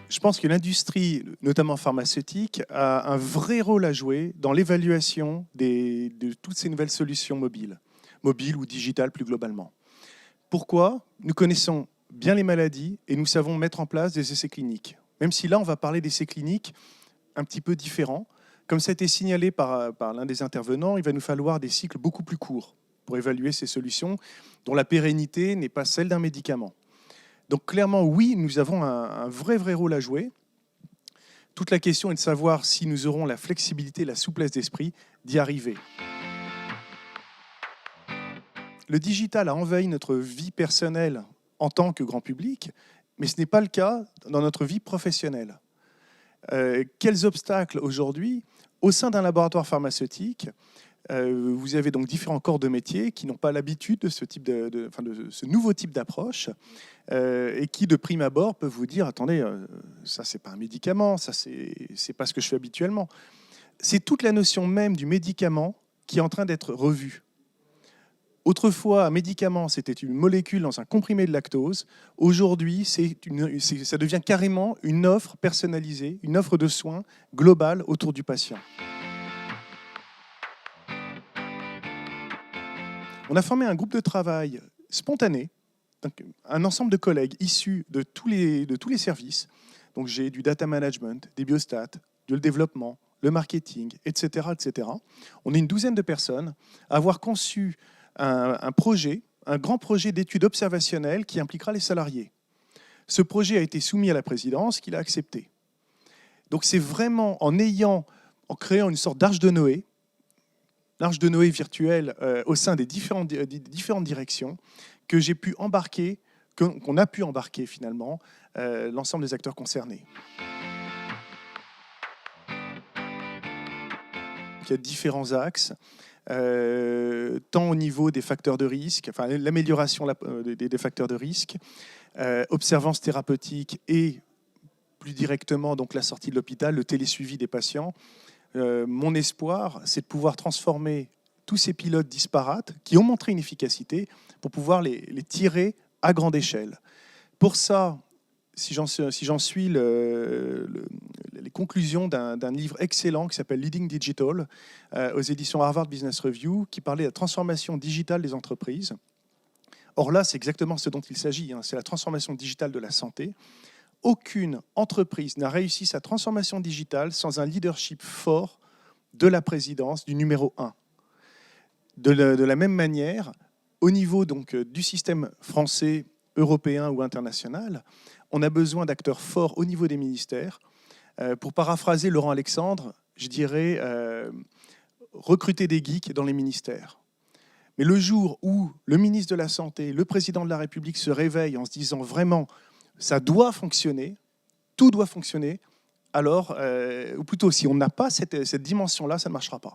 Je pense que l'industrie, notamment pharmaceutique, a un vrai rôle à jouer dans l'évaluation de toutes ces nouvelles solutions mobiles ou digitales plus globalement. Pourquoi? Nous connaissons bien les maladies et nous savons mettre en place des essais cliniques. Même si là, on va parler d'essais cliniques un petit peu différents. Comme ça a été signalé par l'un des intervenants, il va nous falloir des cycles beaucoup plus courts pour évaluer ces solutions dont la pérennité n'est pas celle d'un médicament. Donc clairement, oui, nous avons un vrai rôle à jouer. Toute la question est de savoir si nous aurons la flexibilité, la souplesse d'esprit d'y arriver. Le digital a envahi notre vie personnelle en tant que grand public, mais ce n'est pas le cas dans notre vie professionnelle. Quels obstacles aujourd'hui, au sein d'un laboratoire pharmaceutique, vous avez donc différents corps de métier qui n'ont pas l'habitude de ce nouveau type d'approche et qui, de prime abord, peuvent vous dire « Attendez, ça, c'est pas un médicament, ça, c'est pas ce que je fais habituellement. » C'est toute la notion même du médicament qui est en train d'être revue. Autrefois, un médicament, c'était une molécule dans un comprimé de lactose. Aujourd'hui, ça devient carrément une offre personnalisée, une offre de soins globale autour du patient. On a formé un groupe de travail spontané, donc un ensemble de collègues issus de tous les services. Donc j'ai du data management, des biostats, du développement, le marketing, etc., etc. On est une douzaine de personnes à avoir conçu un grand projet d'études observationnelles qui impliquera les salariés. Ce projet a été soumis à la présidence, qui l'a accepté. Donc c'est vraiment en créant une sorte d'arche de Noé virtuelle au sein des différentes directions, que j'ai pu embarquer, qu'on a pu embarquer finalement l'ensemble des acteurs concernés. Il y a différents axes. Tant au niveau des facteurs de risque, enfin l'amélioration des facteurs de risque, observance thérapeutique et plus directement donc la sortie de l'hôpital, le télésuivi des patients. Mon espoir, c'est de pouvoir transformer tous ces pilotes disparates qui ont montré une efficacité pour pouvoir les tirer à grande échelle. Pour ça, si j'en suis les conclusions d'un livre excellent qui s'appelle Leading Digital, aux éditions Harvard Business Review, qui parlait de la transformation digitale des entreprises. Or là, c'est exactement ce dont il s'agit, c'est la transformation digitale de la santé. Aucune entreprise n'a réussi sa transformation digitale sans un leadership fort de la présidence, du numéro 1. De la même manière, au niveau donc, du système français, européen ou international, on a besoin d'acteurs forts au niveau des ministères. Pour paraphraser Laurent Alexandre, je dirais recruter des geeks dans les ministères. Mais le jour où le ministre de la Santé, le président de la République se réveille en se disant vraiment ça doit fonctionner, tout doit fonctionner, alors, ou plutôt si on n'a pas cette dimension-là, ça ne marchera pas.